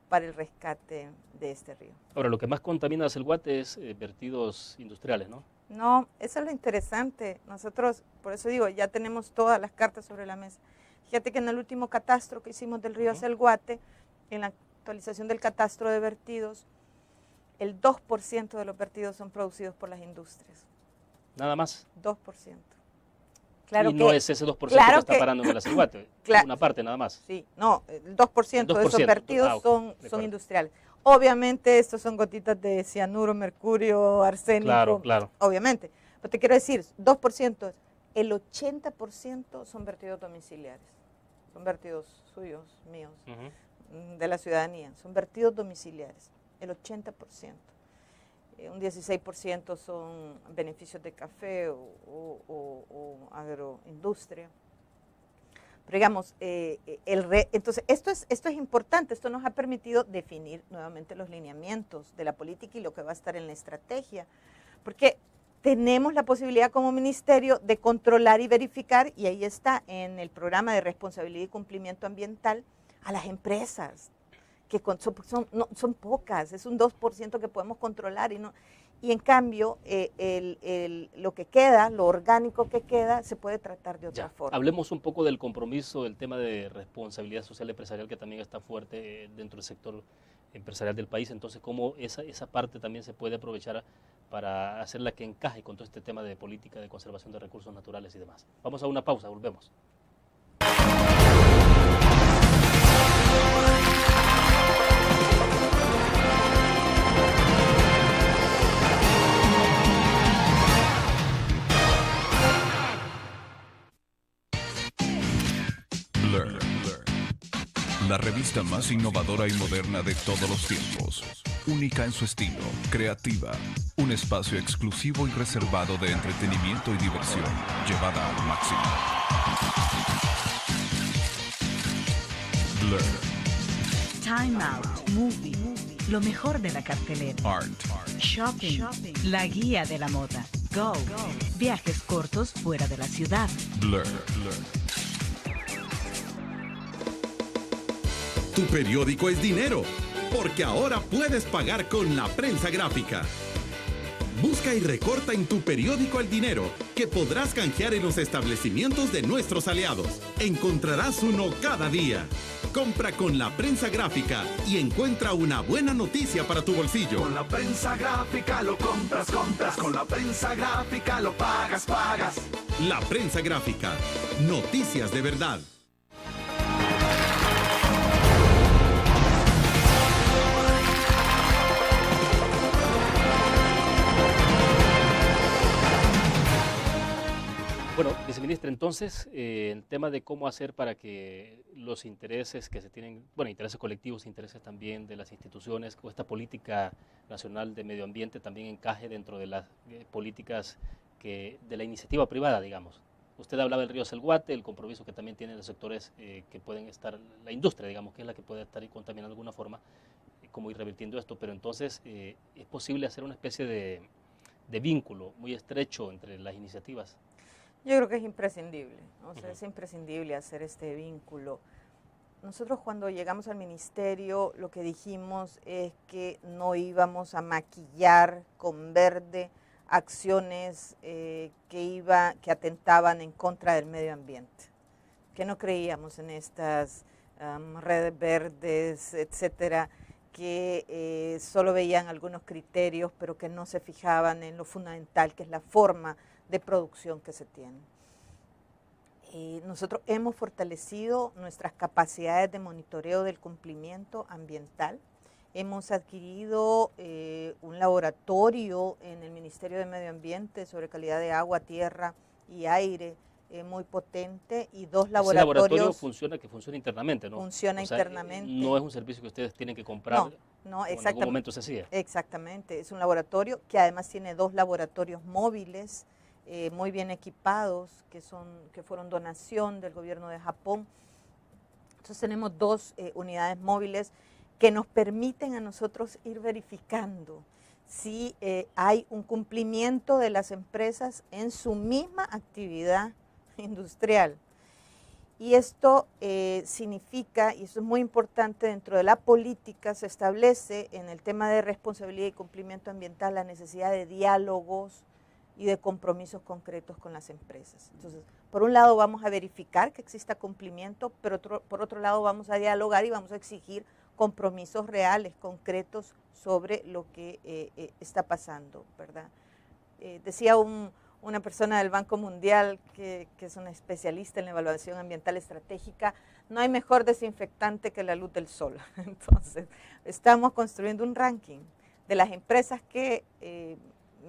para el rescate de este río. Ahora, lo que más contamina Acelguate es vertidos industriales, ¿no? No, eso es lo interesante. Nosotros, por eso digo, ya tenemos todas las cartas sobre la mesa. Fíjate que en el último catastro que hicimos del río Acelguate, en la actualización del catastro de vertidos, el 2% de los vertidos son producidos por las industrias. Nada más. 2%. Claro y no es ese 2% que está parando en el Acelguate, una parte nada más. Sí, no, el 2% de esos vertidos son industriales. Obviamente estos son gotitas de cianuro, mercurio, arsénico, claro. Obviamente. Pero te quiero decir, 2%, el 80% son vertidos domiciliares, son vertidos suyos, míos, de la ciudadanía, son vertidos domiciliares, el 80%. Un 16% son beneficios de café o agroindustria. Pero digamos, entonces esto es importante, esto nos ha permitido definir nuevamente los lineamientos de la política y lo que va a estar en la estrategia, porque tenemos la posibilidad como ministerio de controlar y verificar, y ahí está en el programa de responsabilidad y cumplimiento ambiental, a las empresas, que son pocas, es un 2% que podemos controlar, y en cambio lo que queda, lo orgánico que queda, se puede tratar de otra forma. Hablemos un poco del compromiso, del tema de responsabilidad social empresarial, que también está fuerte dentro del sector empresarial del país. Entonces, ¿cómo esa parte también se puede aprovechar para hacerla que encaje con todo este tema de política de conservación de recursos naturales y demás? Vamos a una pausa, volvemos. Blur, la revista más innovadora y moderna de todos los tiempos. Única en su estilo, creativa, un espacio exclusivo y reservado de entretenimiento y diversión, llevada al máximo. Blur. Time Out, Movie, lo mejor de la cartelera. Art. Shopping, la guía de la moda. Go, viajes cortos fuera de la ciudad. Blur. Tu periódico es dinero, porque ahora puedes pagar con la prensa gráfica. Busca y recorta en tu periódico el dinero, que podrás canjear en los establecimientos de nuestros aliados. Encontrarás uno cada día. Compra con la prensa gráfica y encuentra una buena noticia para tu bolsillo. Con la prensa gráfica lo compras. Con la prensa gráfica lo pagas. La prensa gráfica. Noticias de verdad. Bueno, viceministra, entonces, el tema de cómo hacer para que los intereses que se tienen, intereses colectivos, intereses también de las instituciones, o esta política nacional de medio ambiente también encaje dentro de las políticas de la iniciativa privada, digamos. Usted hablaba del río Acelguate, el compromiso que también tienen los sectores que pueden estar, la industria, digamos, que es la que puede estar contaminando de alguna forma, cómo ir revirtiendo esto, pero entonces es posible hacer una especie de vínculo muy estrecho entre las iniciativas. Yo creo que es imprescindible, es imprescindible hacer este vínculo. Nosotros cuando llegamos al ministerio lo que dijimos es que no íbamos a maquillar con verde acciones que atentaban en contra del medio ambiente, que no creíamos en estas redes verdes, etcétera, que solo veían algunos criterios, pero que no se fijaban en lo fundamental, que es la forma de producción que se tiene. Nosotros hemos fortalecido nuestras capacidades de monitoreo del cumplimiento ambiental. Hemos adquirido un laboratorio en el Ministerio de Medio Ambiente sobre calidad de agua, tierra y aire muy potente, y 2 laboratorios. Ese laboratorio funciona internamente, ¿no? Funciona internamente. No es un servicio que ustedes tienen que comprar. No, en algún momento se hacía. Exactamente, es un laboratorio que además tiene 2 laboratorios móviles muy bien equipados, que fueron donación del gobierno de Japón. Entonces tenemos 2 unidades móviles que nos permiten a nosotros ir verificando si hay un cumplimiento de las empresas en su misma actividad industrial. Y esto significa, y eso es muy importante, dentro de la política se establece en el tema de responsabilidad y cumplimiento ambiental la necesidad de diálogos y de compromisos concretos con las empresas. Entonces, por un lado vamos a verificar que exista cumplimiento, pero por otro lado vamos a dialogar y vamos a exigir compromisos reales, concretos sobre lo que está pasando, ¿verdad? Decía una persona del Banco Mundial, que es una especialista en la evaluación ambiental estratégica, no hay mejor desinfectante que la luz del sol. Entonces, estamos construyendo un ranking de las empresas que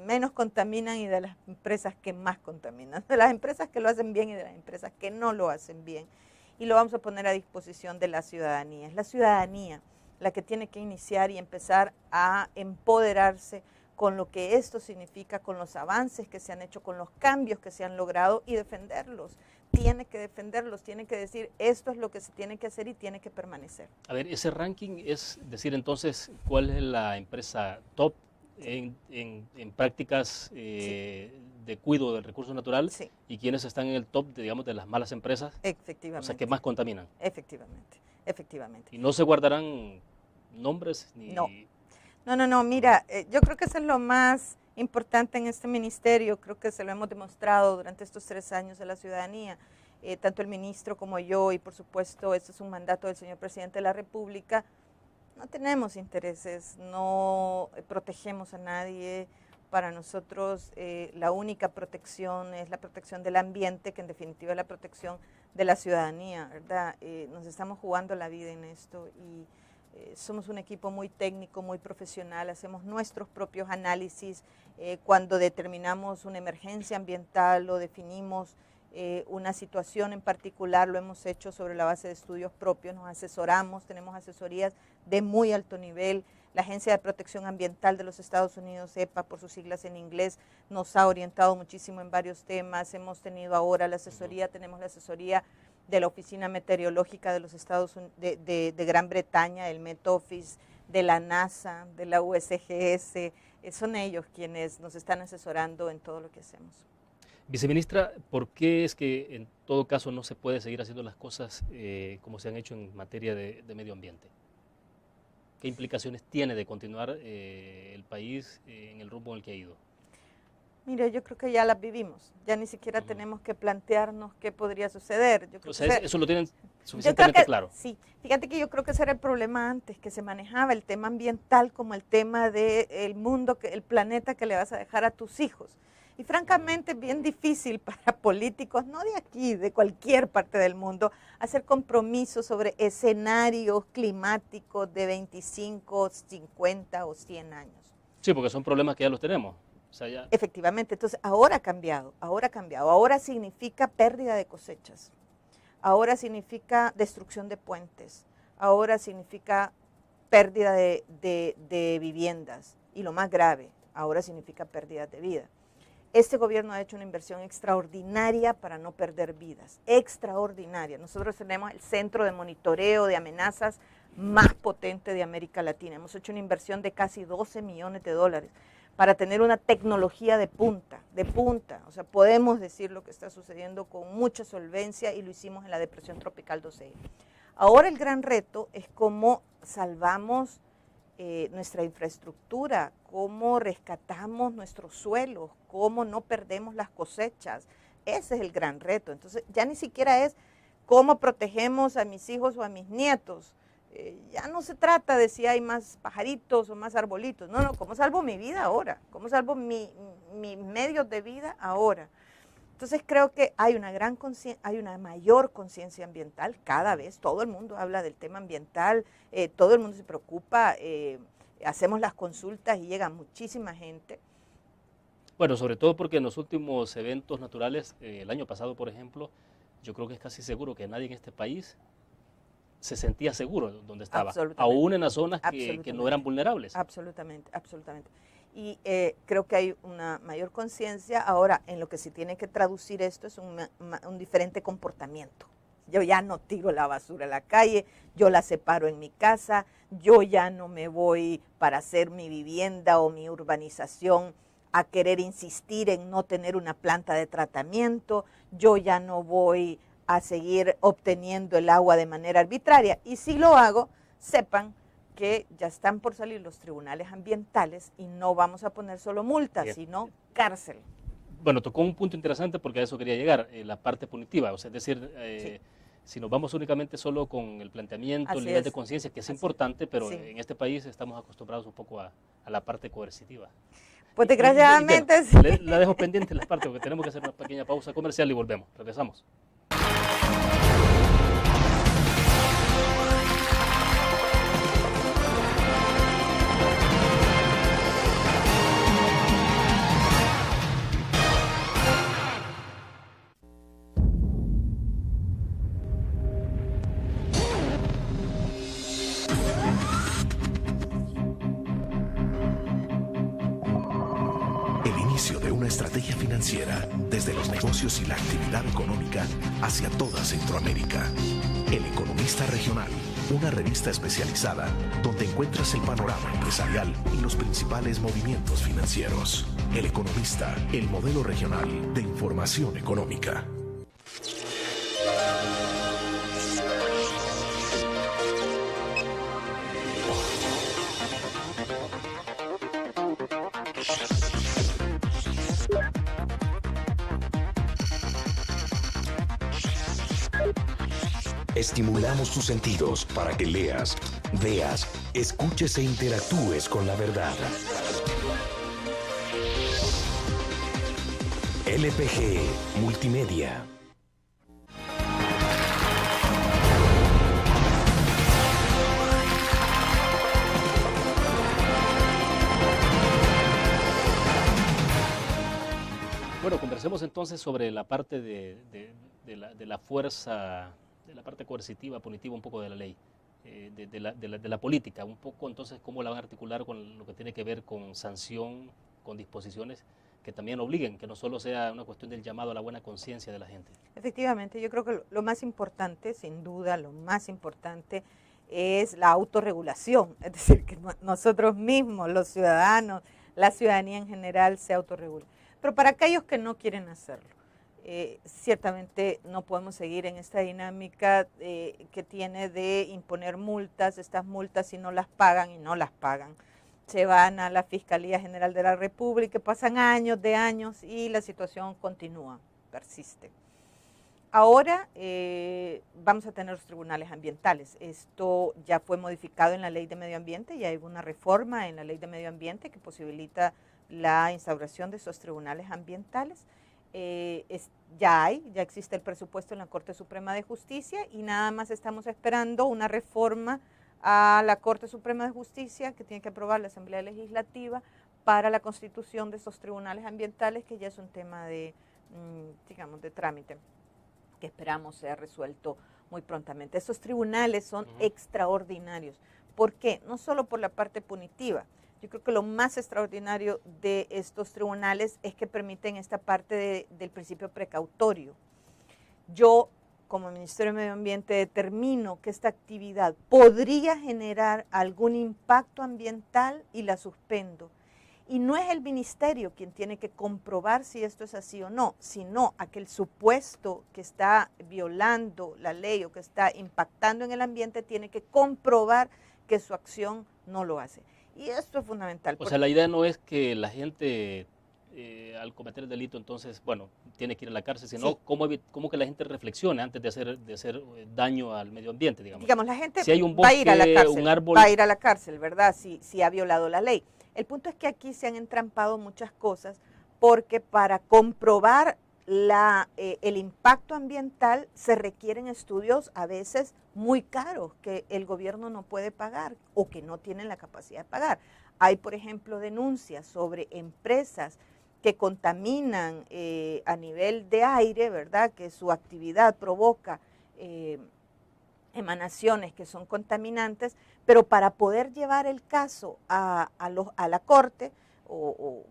menos contaminan y de las empresas que más contaminan, de las empresas que lo hacen bien y de las empresas que no lo hacen bien. Y lo vamos a poner a disposición de la ciudadanía. Es la ciudadanía la que tiene que iniciar y empezar a empoderarse con lo que esto significa, con los avances que se han hecho, con los cambios que se han logrado, y defenderlos. Tiene que defenderlos, tiene que decir esto es lo que se tiene que hacer y tiene que permanecer. A ver, ese ranking es decir entonces cuál es la empresa top en prácticas de cuidado del recurso natural, sí, y quiénes están en el top, digamos, de las malas empresas. Efectivamente. O sea, que más contaminan. Efectivamente, efectivamente. Y no se guardarán nombres ni... No, mira, yo creo que eso es lo más importante en este ministerio, creo que se lo hemos demostrado durante estos 3 años a la ciudadanía, tanto el ministro como yo, y por supuesto este es un mandato del señor presidente de la República. No tenemos intereses, no protegemos a nadie. Para nosotros la única protección es la protección del ambiente, que en definitiva es la protección de la ciudadanía, ¿verdad? Nos estamos jugando la vida en esto y somos un equipo muy técnico, muy profesional, hacemos nuestros propios análisis. Cuando determinamos una emergencia ambiental o definimos una situación en particular, lo hemos hecho sobre la base de estudios propios, nos asesoramos, tenemos asesorías de muy alto nivel. La Agencia de Protección Ambiental de los Estados Unidos, EPA por sus siglas en inglés, nos ha orientado muchísimo en varios temas. Hemos tenido ahora la asesoría, tenemos la asesoría de la Oficina Meteorológica de los Estados Unidos, de Gran Bretaña, el Met Office, de la NASA, de la USGS. Son ellos quienes nos están asesorando en todo lo que hacemos. Viceministra, ¿por qué es que en todo caso no se puede seguir haciendo las cosas como se han hecho en materia de medio ambiente? ¿Qué implicaciones tiene de continuar el país en el rumbo en el que ha ido? Mira, yo creo que ya las vivimos, ya ni siquiera tenemos que plantearnos qué podría suceder. Yo creo eso lo tienen suficientemente claro. Sí, fíjate que yo creo que ese era el problema antes, que se manejaba el tema ambiental como el tema del mundo, el planeta que le vas a dejar a tus hijos. Y francamente es bien difícil para políticos, no de aquí, de cualquier parte del mundo, hacer compromisos sobre escenarios climáticos de 25, 50 o 100 años. Sí, porque son problemas que ya los tenemos. O sea, ya... Efectivamente, entonces ahora ha cambiado, ahora significa pérdida de cosechas, ahora significa destrucción de puentes, ahora significa pérdida de viviendas y lo más grave, ahora significa pérdida de vida. Este gobierno ha hecho una inversión extraordinaria para no perder vidas, extraordinaria. Nosotros tenemos el centro de monitoreo de amenazas más potente de América Latina. Hemos hecho una inversión de casi $12 millones para tener una tecnología de punta. O sea, podemos decir lo que está sucediendo con mucha solvencia y lo hicimos en la depresión tropical 12. Ahora el gran reto es cómo salvamos nuestra infraestructura, cómo rescatamos nuestros suelos, cómo no perdemos las cosechas. Ese es el gran reto. Entonces ya ni siquiera es cómo protegemos a mis hijos o a mis nietos. Ya no se trata de si hay más pajaritos o más arbolitos. No, ¿cómo salvo mi vida ahora? ¿Cómo salvo mis medios de vida ahora? Entonces creo que hay una mayor conciencia ambiental cada vez, todo el mundo habla del tema ambiental, todo el mundo se preocupa, hacemos las consultas y llega muchísima gente. Bueno, sobre todo porque en los últimos eventos naturales, el año pasado, por ejemplo, yo creo que es casi seguro que nadie en este país se sentía seguro donde estaba, aún en las zonas que no eran vulnerables. Absolutamente, absolutamente. Y creo que hay una mayor conciencia. Ahora, en lo que se tiene que traducir esto es un diferente comportamiento. Yo ya no tiro la basura a la calle, yo la separo en mi casa, yo ya no me voy para hacer mi vivienda o mi urbanización a querer insistir en no tener una planta de tratamiento, yo ya no voy a seguir obteniendo el agua de manera arbitraria. Y si lo hago, sepan que ya están por salir los tribunales ambientales y no vamos a poner solo multas, Bien, sino cárcel. Bueno, tocó un punto interesante porque a eso quería llegar, la parte punitiva, o sea, es decir, Sí. si nos vamos únicamente solo con el planteamiento, el Así nivel es. de conciencia, que es Así importante, pero Sí. en este país estamos acostumbrados un poco a la parte coercitiva. Pues desgraciadamente Y bueno, la dejo pendiente la parte porque tenemos que hacer una pequeña pausa comercial y volvemos. Regresamos. El inicio de una estrategia financiera desde los negocios y la actividad económica hacia toda Centroamérica. El Economista Regional, una revista especializada donde encuentras el panorama empresarial y los principales movimientos financieros. El Economista, el modelo regional de información económica. Estimulamos tus sentidos para que leas, veas, escuches e interactúes con la verdad. LPG Multimedia. Bueno, conversemos entonces sobre la parte de la fuerza, de la parte coercitiva, punitiva un poco de la ley, de la política, un poco entonces cómo la van a articular con lo que tiene que ver con sanción, con disposiciones que también obliguen, que no solo sea una cuestión del llamado a la buena conciencia de la gente. Efectivamente, yo creo que lo más importante, sin duda, lo más importante es la autorregulación, es decir, que nosotros mismos, los ciudadanos, la ciudadanía en general se autorregule. Pero para aquellos que no quieren hacerlo, ciertamente no podemos seguir en esta dinámica que tiene de imponer multas. Estas multas, si no las pagan y no las pagan, se van a la Fiscalía General de la República, pasan años de años y la situación continúa, persiste. Ahora vamos a tener los tribunales ambientales. Esto ya fue modificado en la Ley de Medio Ambiente, ya hay una reforma en la Ley de Medio Ambiente que posibilita la instauración de esos tribunales ambientales. Ya existe el presupuesto en la Corte Suprema de Justicia y nada más estamos esperando una reforma a la Corte Suprema de Justicia que tiene que aprobar la Asamblea Legislativa para la constitución de esos tribunales ambientales, que ya es un tema de, digamos, de trámite que esperamos sea resuelto muy prontamente. Esos tribunales son extraordinarios. ¿Por qué? No solo por la parte punitiva. Yo creo que lo más extraordinario de estos tribunales es que permiten esta parte del principio precautorio. Yo, como Ministerio de Medio Ambiente, determino que esta actividad podría generar algún impacto ambiental y la suspendo. Y no es el ministerio quien tiene que comprobar si esto es así o no, sino aquel supuesto que está violando la ley o que está impactando en el ambiente tiene que comprobar que su acción no lo hace. Y esto es fundamental. O sea, la idea no es que la gente al cometer el delito entonces, bueno, tiene que ir a la cárcel, sino sí, cómo que la gente reflexione antes de hacer daño al medio ambiente, digamos. Digamos, la gente si hay un bosque, va a ir a la cárcel, un árbol, va a ir a la cárcel, ¿verdad? Si ha violado la ley. El punto es que aquí se han entrampado muchas cosas porque para comprobar el impacto ambiental, se requieren estudios a veces muy caros que el gobierno no puede pagar o que no tienen la capacidad de pagar. Hay, por ejemplo, denuncias sobre empresas que contaminan a nivel de aire, ¿verdad? Que su actividad provoca emanaciones que son contaminantes, pero para poder llevar el caso a la corte o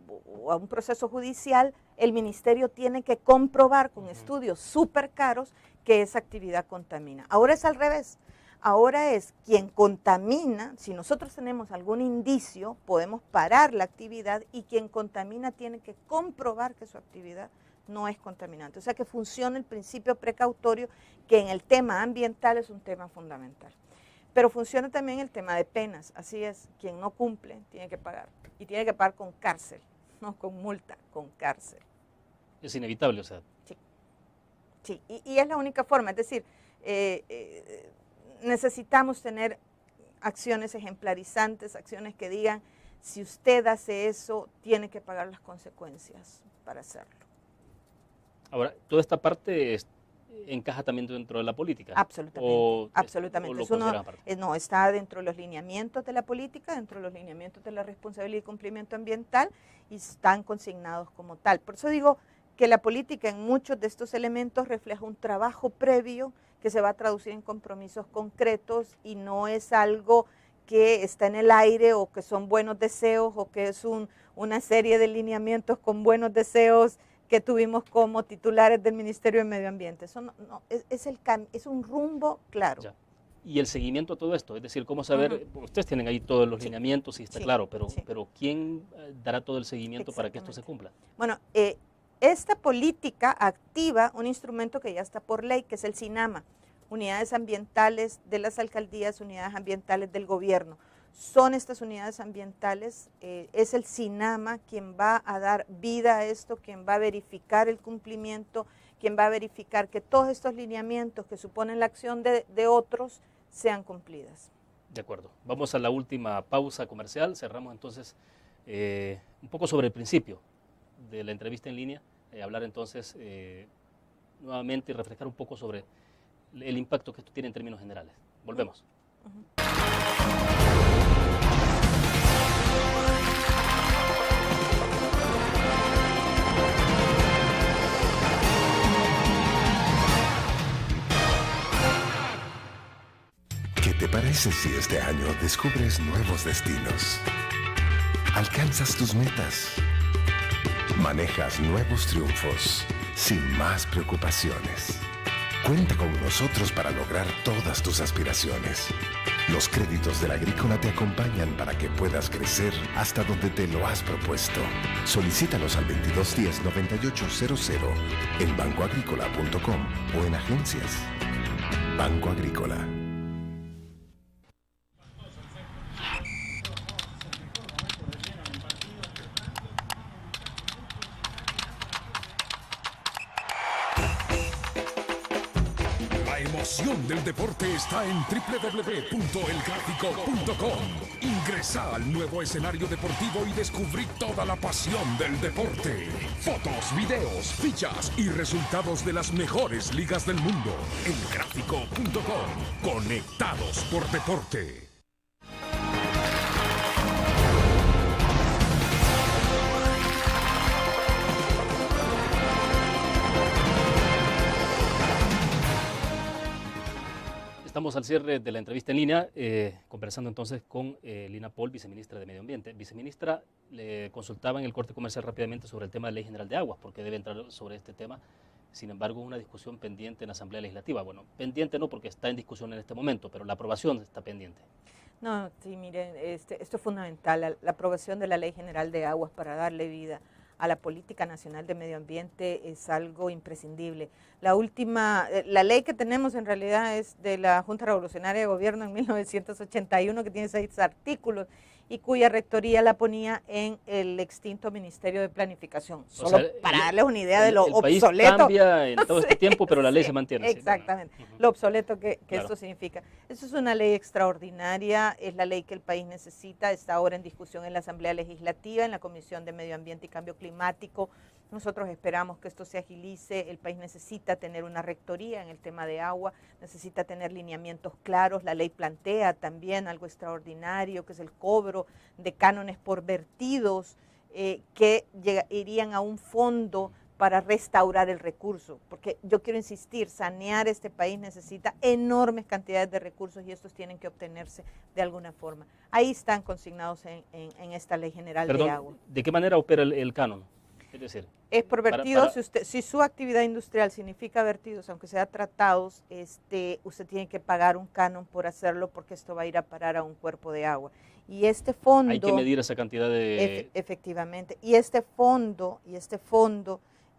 a un proceso judicial, el ministerio tiene que comprobar con estudios súper caros que esa actividad contamina. Ahora es al revés. Ahora es quien contamina, si nosotros tenemos algún indicio, podemos parar la actividad y quien contamina tiene que comprobar que su actividad no es contaminante. O sea que funciona el principio precautorio, que en el tema ambiental es un tema fundamental. Pero funciona también el tema de penas, así es, quien no cumple tiene que pagar. Y tiene que pagar con cárcel, no con multa, con cárcel. Es inevitable, o sea. Sí, sí. Y es la única forma, es decir, necesitamos tener acciones ejemplarizantes, acciones que digan, si usted hace eso, tiene que pagar las consecuencias para hacerlo. Ahora, toda esta parte encaja también dentro de la política. Absolutamente, absolutamente. Eso no, está dentro de los lineamientos de la política, dentro de los lineamientos de la responsabilidad y cumplimiento ambiental, y están consignados como tal. Por eso digo que la política en muchos de estos elementos refleja un trabajo previo que se va a traducir en compromisos concretos y no es algo que está en el aire o que son buenos deseos o que es una serie de lineamientos con buenos deseos que tuvimos como titulares del Ministerio de Medio Ambiente. Eso es un rumbo claro. Ya. Y el seguimiento a todo esto, es decir, cómo saber, ustedes tienen ahí todos los lineamientos y está claro, pero ¿quién dará todo el seguimiento para que esto se cumpla? Bueno, esta política activa un instrumento que ya está por ley, que es el CINAMA, unidades ambientales de las alcaldías, unidades ambientales del gobierno. Son estas unidades ambientales, es el CINAMA quien va a dar vida a esto, quien va a verificar el cumplimiento, quien va a verificar que todos estos lineamientos que suponen la acción de otros sean cumplidas. De acuerdo. Vamos a la última pausa comercial. Cerramos entonces un poco sobre el principio de la entrevista en línea, hablar entonces nuevamente y refrescar un poco sobre el impacto que esto tiene en términos generales. Volvemos. ¿Qué te parece si este año descubres nuevos destinos? Alcanzas tus metas. Manejas nuevos triunfos sin más preocupaciones. Cuenta con nosotros para lograr todas tus aspiraciones. Los créditos de la Agrícola te acompañan para que puedas crecer hasta donde te lo has propuesto. Solicítalos al 2210-9800 en bancoagricola.com o en agencias. Banco Agrícola. La emoción del deporte está en www.elgráfico.com. Ingresa al nuevo escenario deportivo y descubrí toda la pasión del deporte. Fotos, videos, fichas y resultados de las mejores ligas del mundo. Elgráfico.com. Conectados por deporte. Estamos al cierre de la entrevista en línea, conversando entonces con Lina Pohl, viceministra de Medio Ambiente. Viceministra, le consultaba en el corte comercial rápidamente sobre el tema de la Ley General de Aguas, porque debe entrar sobre este tema. Sin embargo, una discusión pendiente en la Asamblea Legislativa. Bueno, pendiente no porque está en discusión en este momento, pero la aprobación está pendiente. No, sí, miren, esto es fundamental, la aprobación de la Ley General de Aguas para darle vida a la Política Nacional de Medio Ambiente es algo imprescindible. La ley que tenemos en realidad es de la Junta Revolucionaria de Gobierno en 1981, que tiene 6 artículos y cuya rectoría la ponía en el extinto Ministerio de Planificación. Solo para darles una idea de lo obsoleto. El país cambia en todo este tiempo, pero la ley se mantiene. Exactamente, lo obsoleto que esto significa. Esto es una ley extraordinaria, es la ley que el país necesita, está ahora en discusión en la Asamblea Legislativa, en la Comisión de Medio Ambiente y Cambio Climático, Nosotros esperamos que esto se agilice. El país necesita tener una rectoría en el tema de agua, necesita tener lineamientos claros. La ley plantea también algo extraordinario, que es el cobro de cánones por vertidos que irían a un fondo para restaurar el recurso, porque yo quiero insistir, sanear este país necesita enormes cantidades de recursos y estos tienen que obtenerse de alguna forma. Ahí están consignados en esta Ley General de Agua. ¿De qué manera opera el canon? Es decir, es por vertidos. Si su actividad industrial significa vertidos, aunque sea tratados, usted tiene que pagar un canon por hacerlo, porque esto va a ir a parar a un cuerpo de agua. Y este fondo... Hay que medir esa cantidad de... Efectivamente. Y este fondo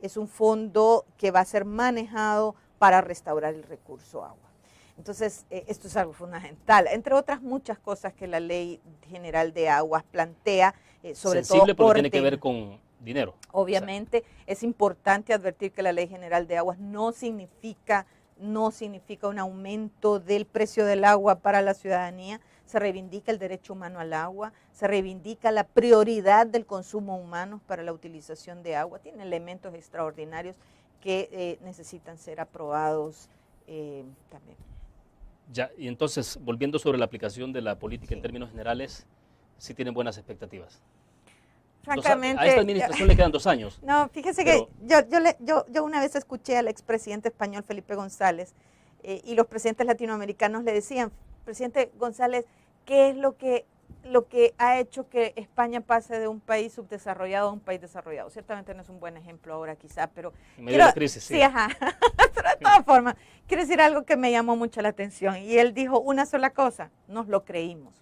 es un fondo que va a ser manejado para restaurar el recurso agua. Entonces, esto es algo fundamental, entre otras muchas cosas que la Ley General de Aguas plantea, sobre todo... Sensible porque tiene que ver con dinero. Obviamente, es importante advertir que la Ley General de Aguas no significa un aumento del precio del agua para la ciudadanía. Se reivindica el derecho humano al agua, se reivindica la prioridad del consumo humano para la utilización de agua. Tiene elementos extraordinarios que necesitan ser aprobados también. Ya, y entonces, volviendo sobre la aplicación de la política en términos generales, sí tienen buenas expectativas. Francamente, a esta administración le quedan 2 años. No, fíjese que yo una vez escuché al expresidente español Felipe González y los presidentes latinoamericanos le decían: presidente González, ¿qué es lo que ha hecho que España pase de un país subdesarrollado a un país desarrollado? Ciertamente no es un buen ejemplo ahora quizá, pero... En medio de la crisis, sí. Sí, ajá. Pero de todas formas, quiero decir algo que me llamó mucho la atención. Y él dijo una sola cosa: nos lo creímos.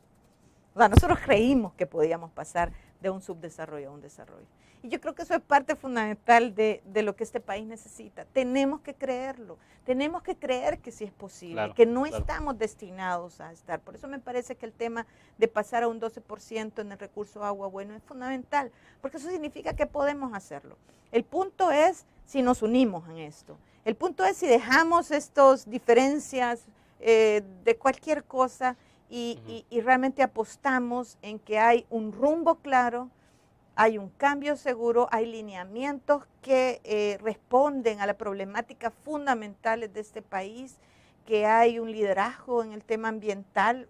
O sea, nosotros creímos que podíamos pasar de un subdesarrollo a un desarrollo. Y yo creo que eso es parte fundamental de lo que este país necesita. Tenemos que creerlo, tenemos que creer que sí es posible, claro, que no estamos destinados a estar. Por eso me parece que el tema de pasar a un 12% en el recurso agua bueno es fundamental, porque eso significa que podemos hacerlo. El punto es si nos unimos en esto. El punto es si dejamos estas diferencias de cualquier cosa y realmente apostamos en que hay un rumbo claro, hay un cambio seguro, hay lineamientos que responden a las problemáticas fundamentales de este país, que hay un liderazgo en el tema ambiental.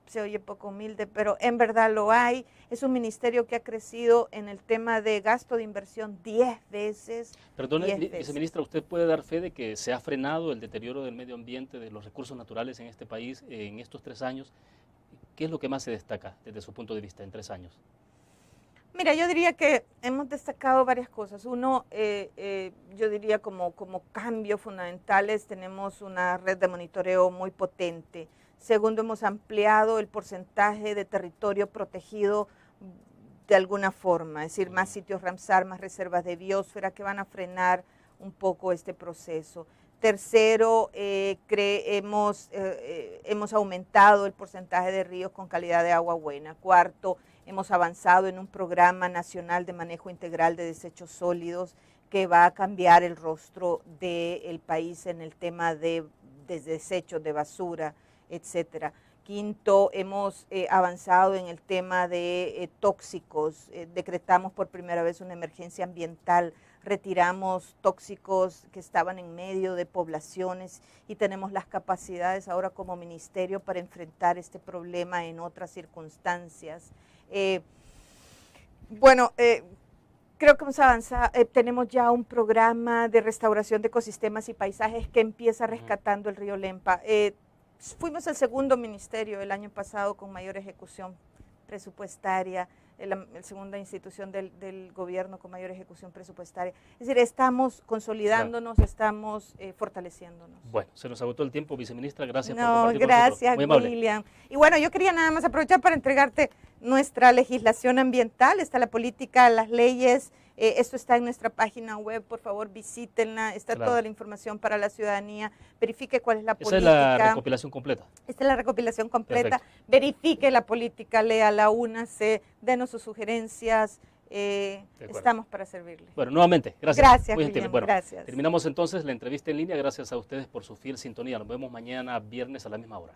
Se oye poco humilde, pero en verdad lo hay. Es un ministerio que ha crecido en el tema de gasto de inversión 10 veces. Perdone, viceministra, ¿usted puede dar fe de que se ha frenado el deterioro del medio ambiente, de los recursos naturales en este país en estos 3 años? ¿Qué es lo que más se destaca desde su punto de vista en 3 años? Mira, yo diría que hemos destacado varias cosas. Uno, yo diría como cambios fundamentales, tenemos una red de monitoreo muy potente. Segundo, hemos ampliado el porcentaje de territorio protegido de alguna forma, es decir, más sitios Ramsar, más reservas de biosfera que van a frenar un poco este proceso. Tercero, hemos aumentado el porcentaje de ríos con calidad de agua buena. Cuarto, hemos avanzado en un programa nacional de manejo integral de desechos sólidos que va a cambiar el rostro del país en el tema de desechos, de basura, etcétera. Quinto, hemos avanzado en el tema de tóxicos. Decretamos por primera vez una emergencia ambiental, retiramos tóxicos que estaban en medio de poblaciones y tenemos las capacidades ahora como ministerio para enfrentar este problema en otras circunstancias. Creo que hemos avanzado, tenemos ya un programa de restauración de ecosistemas y paisajes que empieza rescatando el río Lempa. Fuimos el segundo ministerio el año pasado con mayor ejecución presupuestaria, la segunda institución del gobierno con mayor ejecución presupuestaria. Es decir, estamos consolidándonos, estamos fortaleciéndonos. Bueno, se nos agotó el tiempo, viceministra, gracias por compartir con nosotros. Gracias, William. Y bueno, yo quería nada más aprovechar para entregarte nuestra legislación ambiental, está la política, las leyes. Esto está en nuestra página web, por favor visítenla, está toda la información para la ciudadanía, verifique cuál es la política. Esa es la recopilación completa. Esta es la recopilación completa, perfecto. Verifique la política, léala, únase, denos sus sugerencias, estamos para servirle. Bueno, nuevamente, gracias. Gracias, William, bueno, gracias. Terminamos entonces la entrevista en línea, gracias a ustedes por su fiel sintonía, nos vemos mañana viernes a la misma hora.